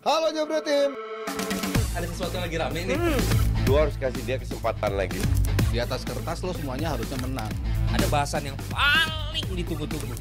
Halo Jabra Tim. Ada sesuatu yang lagi rame nih. Lu harus kasih dia kesempatan lagi. Di atas kertas lo semuanya harusnya menang. Ada bahasan yang paling ditunggu-tunggu.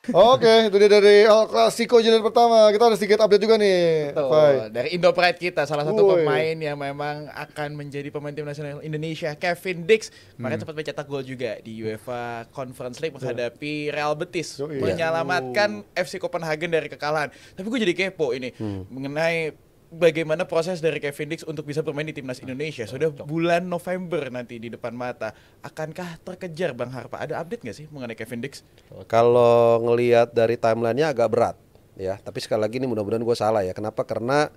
Oke, itu dia dari El Clasico jilid pertama. Kita ada sedikit update juga nih. Betul. Fai. Dari Indo Pride kita, salah satu Woi. pemain yang memang akan menjadi pemain tim nasional Indonesia, Kevin Dix. Kemarin sempat mencetak gol juga di UEFA Conference League menghadapi Real Betis, Yoi. menyelamatkan FC Copenhagen dari kekalahan. Tapi gue jadi kepo ini mengenai bagaimana proses dari Kevin Dix untuk bisa bermain di timnas Indonesia. Sudah bulan November nanti di depan mata. Akankah terkejar Bang Harpa? Ada update nggak sih mengenai Kevin Dix? Kalau ngelihat dari timelinenya agak berat ya. Tapi sekali lagi ini mudah-mudahan gue salah ya. Kenapa? Karena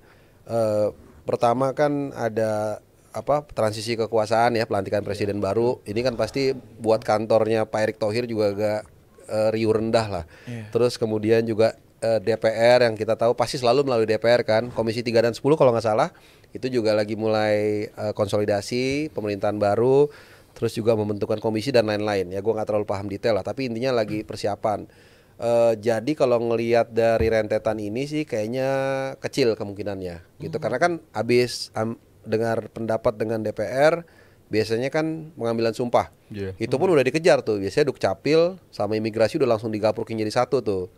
pertama kan ada transisi kekuasaan ya, pelantikan presiden baru. Ini kan pasti buat kantornya Pak Erick Thohir juga agak riuh rendah lah. Terus kemudian juga DPR yang kita tahu pasti selalu melalui DPR kan, Komisi 3 dan 10 kalau nggak salah, itu juga lagi mulai konsolidasi pemerintahan baru, terus juga membentukkan komisi dan lain-lain. Ya gue nggak terlalu paham detail lah, tapi intinya lagi persiapan. Jadi kalau ngelihat dari rentetan ini sih kayaknya kecil kemungkinannya, gitu. Karena kan abis dengar pendapat dengan DPR, biasanya kan pengambilan sumpah. Itu pun udah dikejar tuh, biasanya Dukcapil sama imigrasi udah langsung digapurkin jadi satu tuh.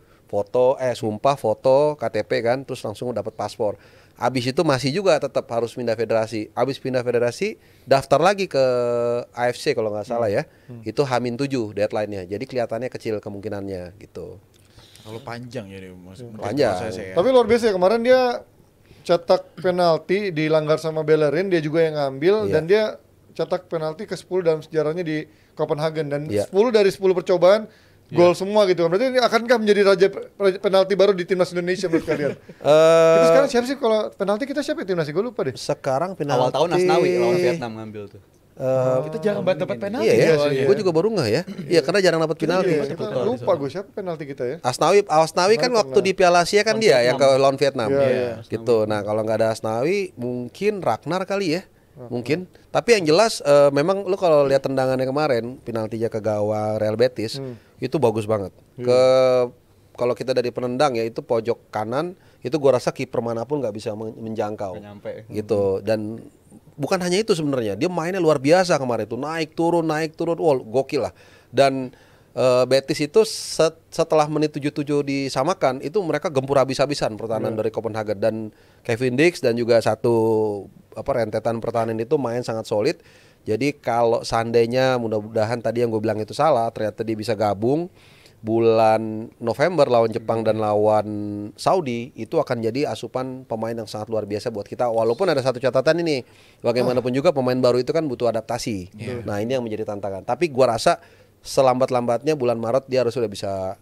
Sumpah, foto, KTP kan, terus langsung dapat paspor. Abis itu masih juga tetap harus pindah federasi. Abis pindah federasi, daftar lagi ke AFC kalau nggak salah ya. Itu H-7 deadline-nya. Jadi kelihatannya kecil kemungkinannya gitu. Kalau panjang ya, Panjang. prosesnya ya. Tapi luar biasa ya, kemarin dia cetak penalti dilanggar sama Bellerin, dia juga yang ngambil. Iya. Dan dia cetak penalti ke-10 dalam sejarahnya di Copenhagen. Dan Iya. 10 dari 10 percobaan gol semua gitu. Berarti ini akankah menjadi raja penalti baru di timnas Indonesia menurut kalian? Kita sekarang siapa sih kalau penalti, kita siapa ya timnas? Gue lupa deh. Sekarang penalti Awal tahun Asnawi lawan Vietnam ngambil tuh. Kita jarang banget dapat penalti. Iya ya, soalnya. gue juga baru ngeh ya. Iya karena jarang dapat penalti. Iya, kita lupa gue siapa penalti kita ya. Asnawi kan waktu di Piala Asia kan dia yang ke lawan Vietnam. Iya, Gitu. Nah, kalau nggak ada Asnawi mungkin Ragnar kali ya. Mungkin. Tapi yang jelas memang lu kalau lihat tendangannya kemarin, penaltinya ke gawang Real Betis itu bagus banget. Kalau kita dari penendang ya itu pojok kanan, itu gua rasa kiper manapun nggak bisa menjangkau. Nggak nyampe. Gitu. Dan bukan hanya itu sebenarnya, dia mainnya luar biasa kemarin itu, naik turun, wah gokil lah. Dan Betis itu setelah menit 77 disamakan, itu mereka gempur habis-habisan pertahanan dari Copenhagen, dan Kevin Dix dan juga satu rentetan pertahanan itu main sangat solid. Jadi kalau seandainya mudah-mudahan tadi yang gue bilang itu salah, ternyata dia bisa gabung bulan November lawan Jepang dan lawan Saudi, itu akan jadi asupan pemain yang sangat luar biasa buat kita. Walaupun ada satu catatan ini, bagaimanapun juga pemain baru itu kan butuh adaptasi. Nah ini yang menjadi tantangan. Tapi gua rasa selambat-lambatnya bulan Maret dia harus sudah bisa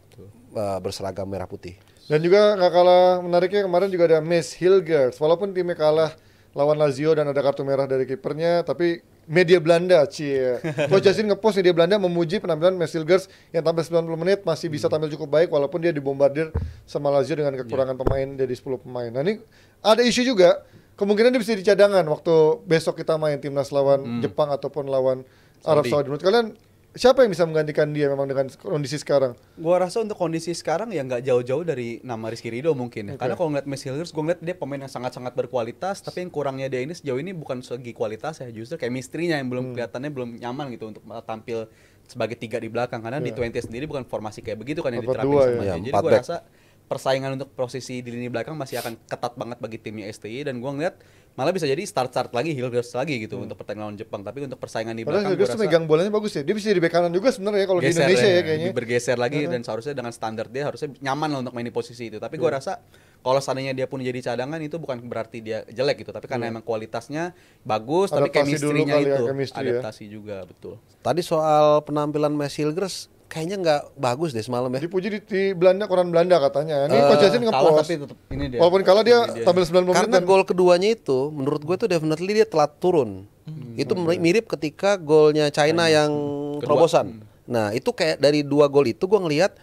berseragam merah putih. Dan juga nggak kalah menariknya kemarin juga ada Mads Hilgers. Walaupun timnya kalah lawan Lazio dan ada kartu merah dari kipernya, tapi media Belanda, Coach Justin ngepost media Belanda memuji penampilan Mads Hilgers yang tampil 90 menit masih bisa tampil cukup baik walaupun dia dibombardir sama Lazio dengan kekurangan pemain jadi 10 pemain. Nah ini ada isu juga, kemungkinan dia bisa dicadangan waktu besok kita main timnas lawan Jepang ataupun lawan Arab Saudi. Menurut kalian siapa yang bisa menggantikan dia memang dengan kondisi sekarang? Gua rasa untuk kondisi sekarang ya nggak jauh-jauh dari nama Rizky Ridho mungkin ya. Karena kalau ngeliat Mads Hilgers, gue ngeliat dia pemain yang sangat-sangat berkualitas, tapi yang kurangnya dia ini sejauh ini bukan segi kualitas ya, justru chemistry-nya yang belum kelihatannya belum nyaman gitu untuk tampil sebagai tiga di belakang. Karena di 20 sendiri bukan formasi kayak begitu kan yang 4-2 diterapin sama ya. dia. Jadi Empat gue back. rasa persaingan untuk posisi di lini belakang masih akan ketat banget bagi timnya STI, dan gue ngeliat malah bisa jadi start lagi Hilgers lagi gitu untuk pertandingan lawan Jepang. Tapi untuk persaingan di Padahal belakang Hilgers gue tuh rasa megang bolanya bagus ya. Dia bisa jadi bek kanan juga sebenarnya kalau di geser Indonesia ya kayaknya. lebih bergeser lagi, dan seharusnya dengan standar dia harusnya nyaman lah untuk main di posisi itu. Tapi gue rasa kalau seandainya dia pun jadi cadangan itu bukan berarti dia jelek gitu, tapi karena emang kualitasnya bagus, tapi Adaptasi dulu chemistry-nya kali ya, itu chemistry ya. adaptasi juga betul. Tadi soal penampilan Mads Hilgers kayaknya nggak bagus deh semalam ya. Dipuji di Belanda, koran Belanda katanya. Ini Coach Justin Kalah ngepost. tapi tetap ini dia. Walaupun kalah dia tampil 90 menit Karena dan gol keduanya itu menurut gue tuh definitely dia telat turun. Itu mirip ketika golnya China yang terobosan. Nah itu kayak dari dua gol itu gue ngelihat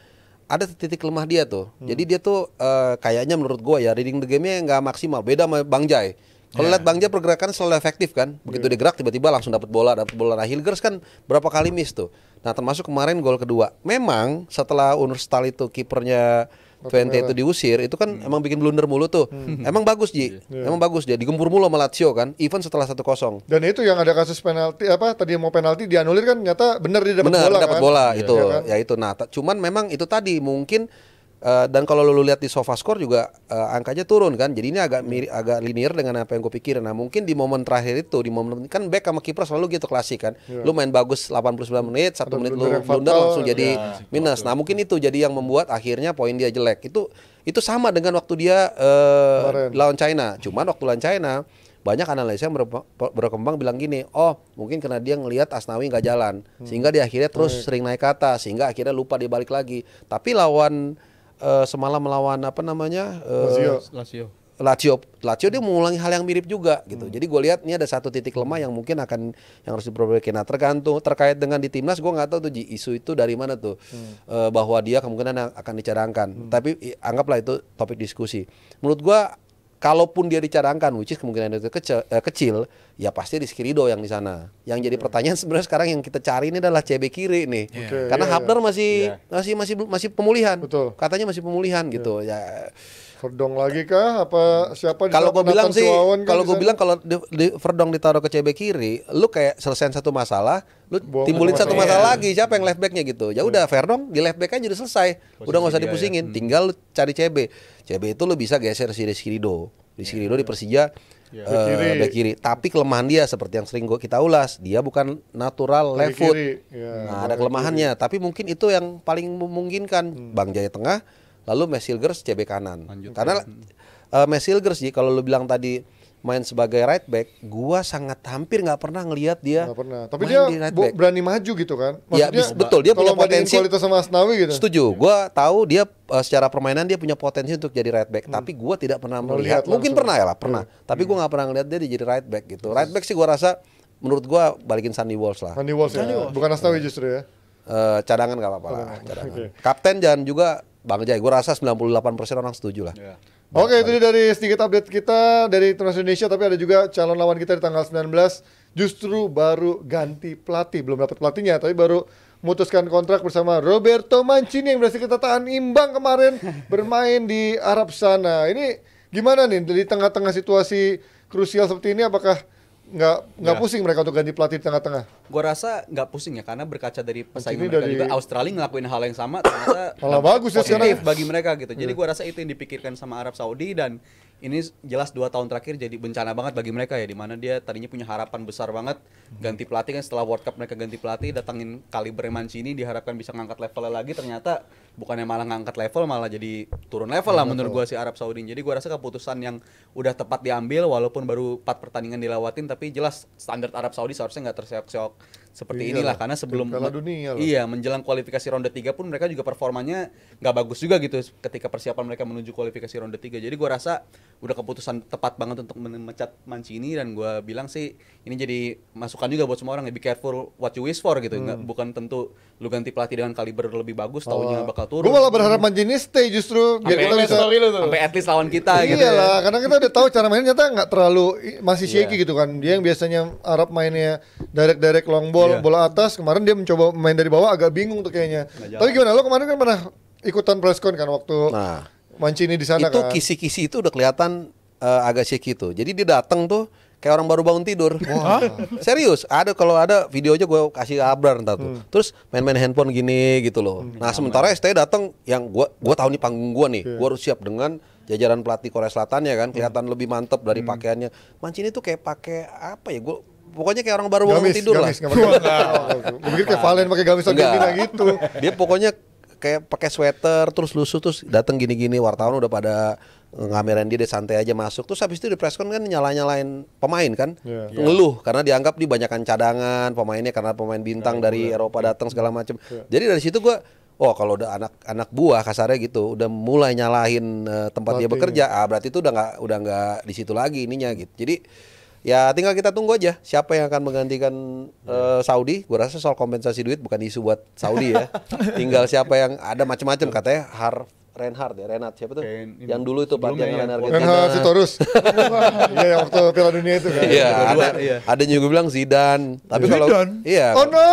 ada titik lemah dia tuh. Jadi dia tuh kayaknya menurut gue ya reading the game-nya nggak maksimal. Beda sama Bang Jai. Kalau lihat Bang Jai pergerakan selalu efektif kan. Begitu dia gerak tiba-tiba langsung dapat bola. Nah Hilgers kan berapa kali miss tuh. Nah termasuk kemarin gol kedua. Memang setelah Unur Stal itu kipernya Twente itu diusir, itu kan emang bikin blunder mulu tuh. Emang bagus Ji, emang bagus dia digempur mulu sama Lazio kan, even setelah 1-0. Dan itu yang ada kasus penalti tadi mau penalti dianulir kan nyata benar dia dapat Bener, bola dapat kan. bola itu, Iya kan? ya itu. Nah, cuman memang itu tadi mungkin dan kalau lu lihat di SofaScore juga angkanya turun kan, jadi ini agak agak linear dengan apa yang gue pikirin. Nah mungkin di momen terakhir itu, di momen kan back sama kiper selalu gitu klasik kan, lu main bagus 89 menit, 1 menit lu blunder yang blunder fatal, langsung jadi minus. Nah mungkin itu jadi yang membuat akhirnya poin dia jelek. Itu sama dengan waktu dia lawan China. Cuman waktu lawan China banyak analisa yang berkembang bilang gini, oh mungkin karena dia ngelihat Asnawi nggak jalan, sehingga dia akhirnya terus sering naik ke atas, sehingga akhirnya lupa dia balik lagi. Tapi lawan semalam melawan apa namanya Lazio dia mengulangi hal yang mirip juga gitu. Jadi gue lihat ini ada satu titik lemah yang mungkin yang harus diperbaiki. Nah tergantung terkait dengan di timnas, gue nggak tahu tuh isu itu dari mana tuh bahwa dia kemungkinan akan dicadangkan. Tapi anggaplah itu topik diskusi. Menurut gue kalaupun dia dicadangkan, which is kemungkinan itu kecil, ya pasti Rizky Ridho yang di sana. Yang jadi pertanyaan sebenarnya sekarang yang kita cari ini adalah CB kiri nih, karena Hafner masih pemulihan. Betul. Katanya masih pemulihan gitu. Ya. Verdong lagi kah? Apa siapa? Kalau gue bilang sih, kalau gue di bilang kalau di Verdong ditaruh ke CB kiri, lu kayak selesaiin satu masalah, lu timbulin satu masalah lagi. Siapa yang left backnya gitu? Ya udah Verdong di left back aja udah selesai. Udah nggak usah dipusingin. Tinggal lu cari CB. CB itu lu bisa geser si Rizky Ridho. Rizky Ridho di Persija back kiri. Tapi kelemahan dia seperti yang sering kita ulas, dia bukan natural left foot. Nah ada kelemahannya. Tapi mungkin itu yang paling memungkinkan. Bang Jaya tengah, lalu Max Hilgers CB kanan. Karena Max Hilgers sih kalau lu bilang tadi main sebagai right back, gua sangat hampir nggak pernah ngelihat dia. Nggak pernah. Tapi dia berani maju gitu kan. Ya betul, dia punya potensi. Kualitas sama Asnawi gitu. Setuju. Gua tahu dia secara permainan dia punya potensi untuk jadi right back. Tapi gua tidak pernah melihat. Mungkin pernah ya lah, pernah. Tapi gua nggak pernah ngelihat dia jadi right back gitu. Right back sih gua rasa, menurut gua balikin Sandy Walsh lah. Sandy Walsh ya. Bukan Asnawi justru ya. Cadangan nggak apa-apa lah. Cadangan. Kapten dan juga Bang Jai, gue rasa 98% orang setuju lah. Oke, itu dia dari sedikit update kita dari Timnas Indonesia, tapi ada juga calon lawan kita di tanggal 19 justru baru ganti pelatih, belum dapat pelatihnya, tapi baru memutuskan kontrak bersama Roberto Mancini yang berhasil kita tahan imbang kemarin bermain di Arab sana. Ini gimana nih di tengah-tengah situasi krusial seperti ini, apakah nggak pusing mereka untuk ganti pelatih di tengah-tengah? Gue rasa nggak pusing ya, karena berkaca dari pesaing mereka juga Australia ngelakuin hal yang sama ternyata malah bagus ya sekarang bagi mereka gitu. Jadi gue rasa itu yang dipikirkan sama Arab Saudi, dan ini jelas 2 tahun terakhir jadi bencana banget bagi mereka ya, dimana dia tadinya punya harapan besar banget ganti pelatih kan, setelah World Cup mereka ganti pelatih, datangin kaliber Mancini diharapkan bisa ngangkat levelnya lagi, ternyata bukannya malah ngangkat level, malah jadi turun level lah menurut gua si Arab Saudi. Jadi gua rasa keputusan yang udah tepat diambil walaupun baru 4 pertandingan dilewatin, tapi jelas standar Arab Saudi seharusnya nggak terseok-seok seperti inilah, karena sebelum menjelang kualifikasi ronde 3 pun mereka juga performanya nggak bagus juga gitu ketika persiapan mereka menuju kualifikasi ronde 3. Jadi gua rasa udah keputusan tepat banget untuk memecat Mancini, dan gua bilang sih ini jadi masukan juga buat semua orang ya, be careful what you wish for gitu. Bukan tentu lu ganti pelatih dengan kaliber lebih bagus taunya bakal turun. Gue malah berharap Mancini stay justru biar kita bisa sampai at least lawan kita gitu. Iyalah, karena kita udah tahu cara mainnya, ternyata nggak terlalu masih shaky gitu kan. Dia yang biasanya Arab mainnya direct long ball, bola atas, kemarin dia mencoba main dari bawah agak bingung tuh kayaknya. Tapi gimana, lo kemarin kan pernah ikutan presscon kan waktu Mancini di sana itu kan. kisi-kisi itu udah kelihatan agak shaky tuh. Jadi dia datang tuh kayak orang baru bangun tidur. Serius, kalau ada video aja gue kasih Abrar ntar tuh. Terus main-main handphone gini gitu loh. Nah sementara ST datang yang gue tahu nih panggung gue nih, gue harus siap dengan jajaran pelatih Korea Selatan ya kan, kelihatan lebih mantep dari pakaiannya. Mancini tuh kayak pakai apa ya, gue pokoknya kayak orang baru bangun tidur lah. Gue pikir kayak Valen pakai gamis Argentina gitu. Dia pokoknya kayak pakai sweater terus lusuh, terus datang gini-gini, wartawan udah pada ngamerin dia santai aja masuk. Terus habis itu di presscon kan nyalain pemain kan, ngeluh karena dianggap dia banyakan cadangan pemainnya karena pemain bintang dari Eropa datang segala macam. Jadi dari situ gue, kalau udah anak buah kasarnya gitu udah mulai nyalahin tempat dia bekerja, berarti itu udah nggak di situ lagi ininya gitu. Jadi ya tinggal kita tunggu aja siapa yang akan menggantikan Saudi. Gue rasa soal kompensasi duit bukan isu buat Saudi ya. Tinggal siapa yang ada macam-macam, katanya Reinhard siapa tuh? Ini Yang dulu itu sebelumnya pelatih ya, yang Reinhard Argentina. Sitorus. Iya, yang waktu Piala Dunia itu kan. Iya, iya. ada juga bilang Zidane. Tapi kalau iya. Oh no,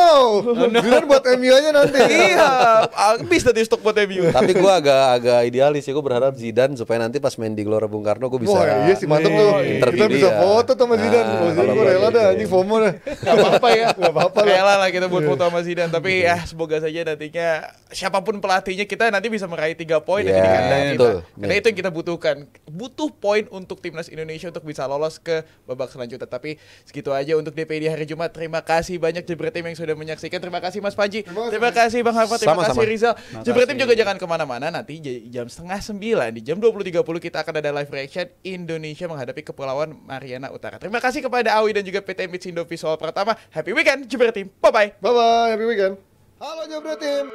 Zidane buat MU-nya nanti. Iya, habis tadi stok buat MU. Tapi gue agak idealis sih, gue berharap Zidane supaya nanti pas main di Gelora Bung Karno gue bisa Wah iya sih mantep tuh. interview Kita bisa dia. foto sama Zidane. Nah, Oh, Zidane kalau gue gua rela gitu. dah anjing FOMO dah. Gak apa-apa ya. Gak apa-apa lah. Rela lah kita buat foto sama Zidane. Tapi ya semoga saja nantinya siapapun pelatihnya kita nanti bisa meraih 3 poin Ya, yang di kandang kita. betul. Karena itu yang kita butuhkan. Butuh poin untuk timnas Indonesia untuk bisa lolos ke babak selanjutnya. Tapi segitu aja untuk DPI di hari Jumat. Terima kasih banyak Jebretim yang sudah menyaksikan. Terima kasih Mas Panji. Terima kasih Bang Harfad. Terima Sama-sama. kasih Rizal. Jebretim juga jangan kemana-mana. Nanti jam 8:30 di jam 20.30 kita akan ada live reaction Indonesia menghadapi Kepulauan Mariana Utara. Terima kasih kepada Awi dan juga PT Mitsindo Visual Pratama. Happy weekend Jebretim. Bye-bye. Bye-bye, happy weekend. Halo Jebretim.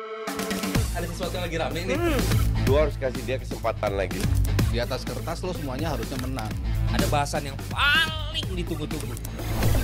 Ada sesuatu yang lagi rame nih. Lu harus kasih dia kesempatan lagi. Di atas kertas lo semuanya harusnya menang. Ada bahasan yang paling ditunggu-tunggu.